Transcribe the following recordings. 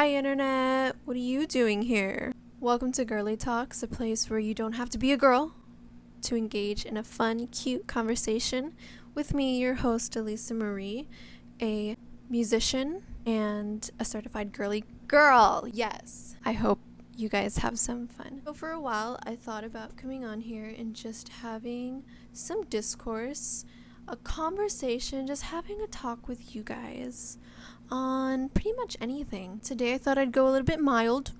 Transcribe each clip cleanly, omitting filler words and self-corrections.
Hi, Internet. What are you doing here? Welcome to Girly Talks, a place where you don't have to be a girl to engage in a fun, cute conversation with me, your host, Elisa Marie, a musician and a certified girly girl. Yes. I hope you guys have some fun. So for a while, I thought about coming on here and just having some discourse, a conversation, just having a talk with you guys on pretty much anything. Today I thought I'd go a little bit mild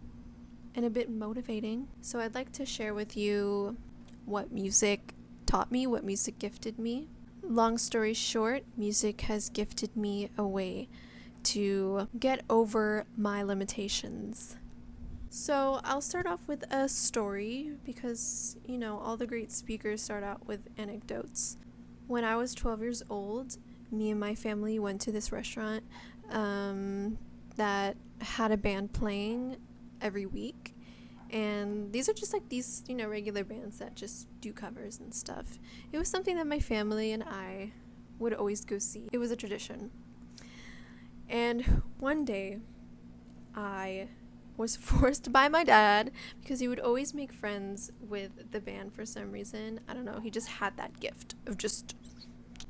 and a bit motivating. So I'd like to share with you what music taught me, what music gifted me. Long story short, music has gifted me a way to get over my limitations. So I'll start off with a story because, all the great speakers start out with anecdotes. When I was 12 years old, me and my family went to this restaurant that had a band playing every week. And these are just like these, regular bands that just do covers and stuff. It was something that my family and I would always go see. It was a tradition. And one day, I was forced by my dad, because he would always make friends with the band for some reason. I don't know, he just had that gift of just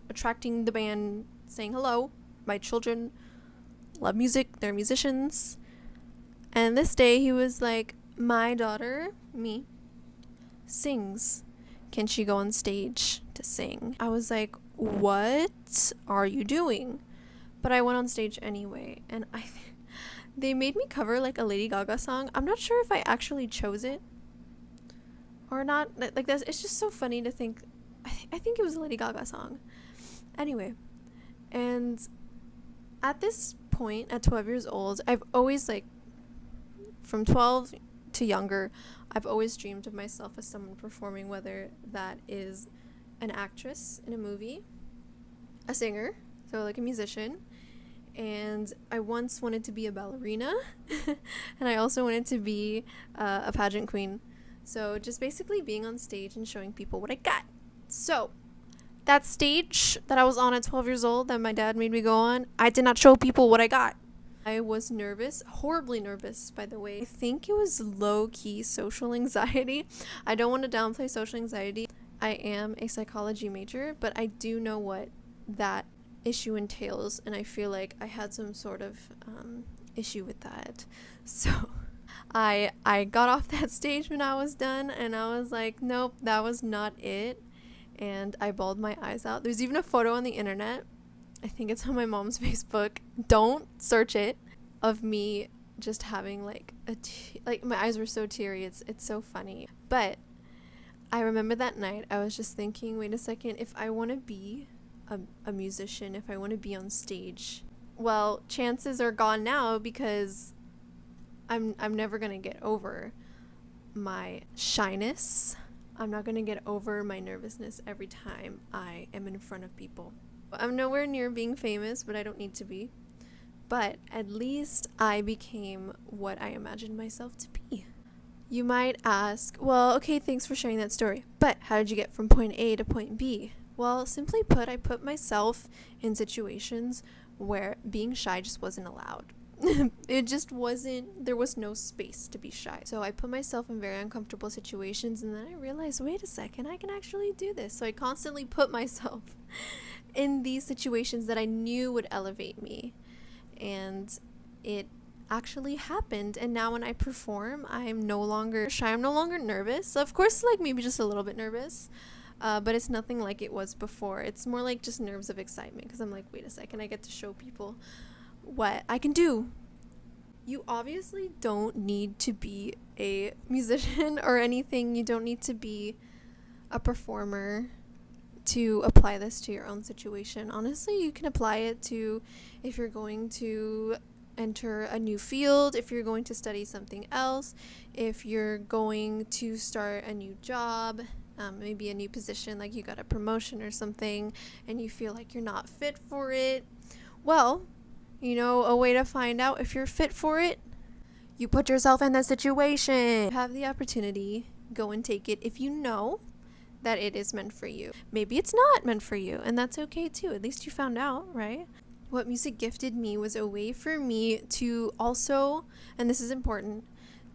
attracting the band, saying, hello, my children love music, they're musicians. And this day he was like, my daughter, me, sings. Can she go on stage to sing? I was like, what are you doing? But I went on stage anyway, and they made me cover like a Lady Gaga song. I'm not sure if I actually chose it or not. Like that's, it's just so funny to think. I think it was a Lady Gaga song. Anyway, and at this point, at 12 years old, I've always from 12 to younger, I've always dreamed of myself as someone performing, whether that is an actress in a movie, a singer, so like a musician, and I once wanted to be a ballerina, and I also wanted to be a pageant queen. So just basically being on stage and showing people what I got. So that stage that I was on at 12 years old that my dad made me go on, I did not show people what I got. I was nervous, horribly nervous, by the way. I think it was low-key social anxiety. I don't want to downplay social anxiety. I am a psychology major, but I do know what that issue entails, and I feel like I had some sort of issue with that. So I got off that stage when I was done, and I was like, nope, that was not it. And I bawled my eyes out. There's even a photo on the internet, I think it's on my mom's Facebook, don't search it, of me just having like my eyes were so teary. It's so funny. But I remember that night I was just thinking, wait a second, if I want to be a musician, if I want to be on stage, well, chances are gone now, because I'm never going to get over my shyness. I'm not going to get over my nervousness every time I am in front of people. I'm nowhere near being famous, but I don't need to be. But at least I became what I imagined myself to be. You might ask, well, okay, thanks for sharing that story, but how did you get from point A to point B? Well, simply put, I put myself in situations where being shy just wasn't allowed. It just wasn't, there was no space to be shy. So I put myself in very uncomfortable situations, and then I realized, wait a second, I can actually do this. So I constantly put myself in these situations that I knew would elevate me. And it actually happened. And now when I perform, I'm no longer shy, I'm no longer nervous. Of course, maybe just a little bit nervous. But it's nothing like it was before. It's more like just nerves of excitement, because I'm like, wait a second, I get to show people what I can do. You obviously don't need to be a musician or anything. You don't need to be a performer to apply this to your own situation. Honestly, you can apply it to if you're going to enter a new field, if you're going to study something else, if you're going to start a new job, maybe a new position, like you got a promotion or something and you feel like you're not fit for it. Well, a way to find out if you're fit for it, you put yourself in that situation. You have the opportunity, go and take it if you know that it is meant for you. Maybe it's not meant for you, and that's okay too. At least you found out, right? what music gifted me was a way for me to also, and this is important,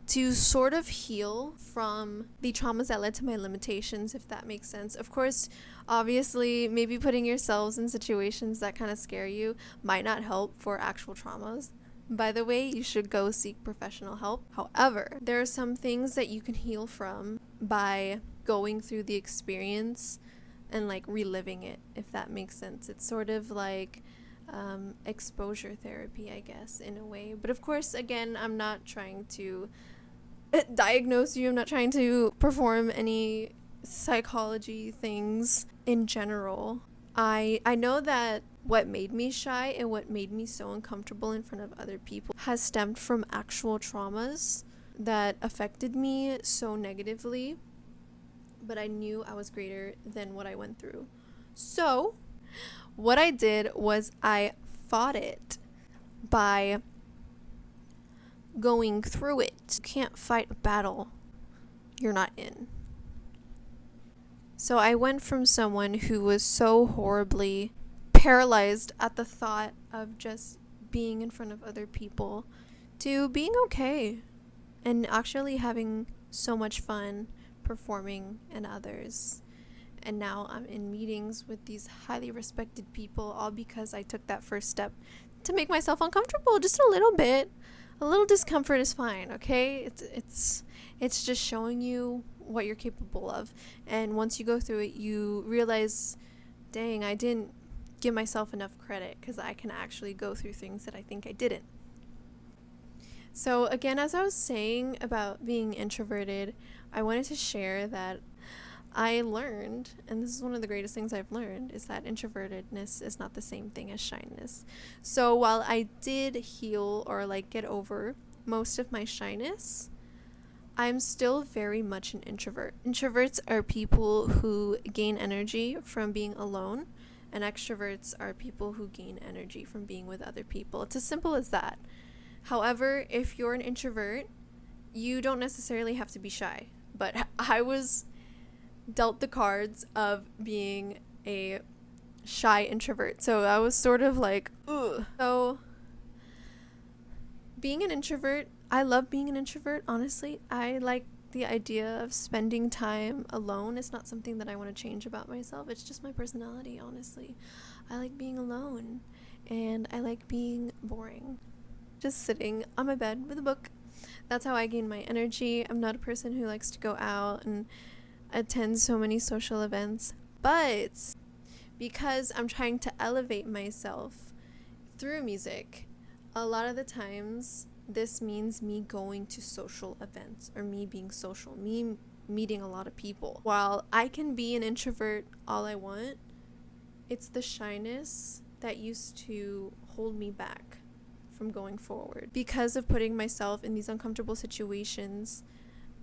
to sort of heal from the traumas that led to my limitations, if that makes sense. Of course, obviously, maybe putting yourselves in situations that kind of scare you might not help for actual traumas. By the way, you should go seek professional help. However, there are some things that you can heal from by going through the experience and like reliving it, if that makes sense. It's sort of like exposure therapy, I guess, in a way. But of course, again, I'm not trying to diagnose you. I'm not trying to perform any psychology things in general. I know that what made me shy and what made me so uncomfortable in front of other people has stemmed from actual traumas that affected me so negatively, but I knew I was greater than what I went through. So what I did was I fought it by going through it. You can't fight a battle you're not in. So I went from someone who was so horribly paralyzed at the thought of just being in front of other people to being okay and actually having so much fun performing in others. And now I'm in meetings with these highly respected people, all because I took that first step to make myself uncomfortable just a little bit. A little discomfort is fine, okay? It's just showing you what you're capable of. And once you go through it, you realize, dang, I didn't give myself enough credit because I can actually go through things that I think I didn't. So again, as I was saying about being introverted, I wanted to share that I learned, and this is one of the greatest things I've learned, is that introvertedness is not the same thing as shyness. So while I did heal or like get over most of my shyness, I'm still very much an introvert. Introverts are people who gain energy from being alone, and extroverts are people who gain energy from being with other people. It's as simple as that. However, if you're an introvert, you don't necessarily have to be shy. But I was dealt the cards of being a shy introvert. So I was sort of like, ugh. So being an introvert, I love being an introvert, honestly. I like the idea of spending time alone. It's not something that I want to change about myself. It's just my personality, honestly. I like being alone and I like being boring. Just sitting on my bed with a book. That's how I gain my energy. I'm not a person who likes to go out and attend so many social events, but because I'm trying to elevate myself through music, a lot of the times this means me going to social events or me being social, me meeting a lot of people. While I can be an introvert all I want, it's the shyness that used to hold me back from going forward. Because of putting myself in these uncomfortable situations,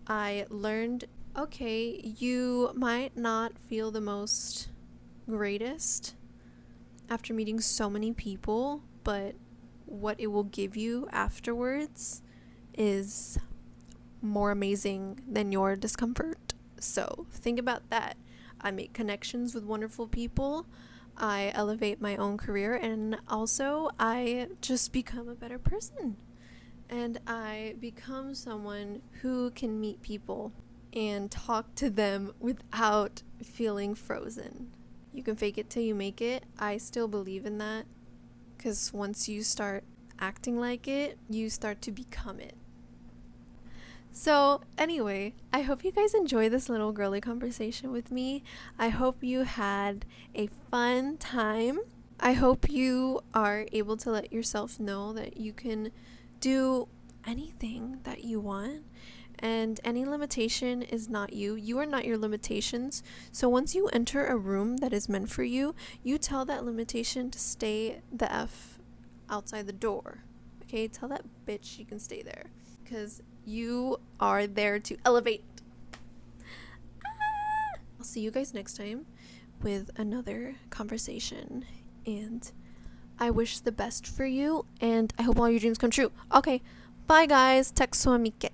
I learned, okay, you might not feel the most greatest after meeting so many people, but what it will give you afterwards is more amazing than your discomfort. So think about that. I make connections with wonderful people. I elevate my own career, and also I just become a better person. And I become someone who can meet people and talk to them without feeling frozen. You can fake it till you make it. I still believe in that, because once you start acting like it, you start to become it. So anyway, I hope you guys enjoy this little girly conversation with me. I hope you had a fun time. I hope you are able to let yourself know that you can do anything that you want, and any limitation is not you. You are not your limitations. So once you enter a room that is meant for you, you tell that limitation to stay the F outside the door. Okay, tell that bitch you can stay there, because you are there to elevate. I'll see you guys next time with another conversation, and I wish the best for you, and I hope all your dreams come true. Okay, bye guys. Texto a mi que.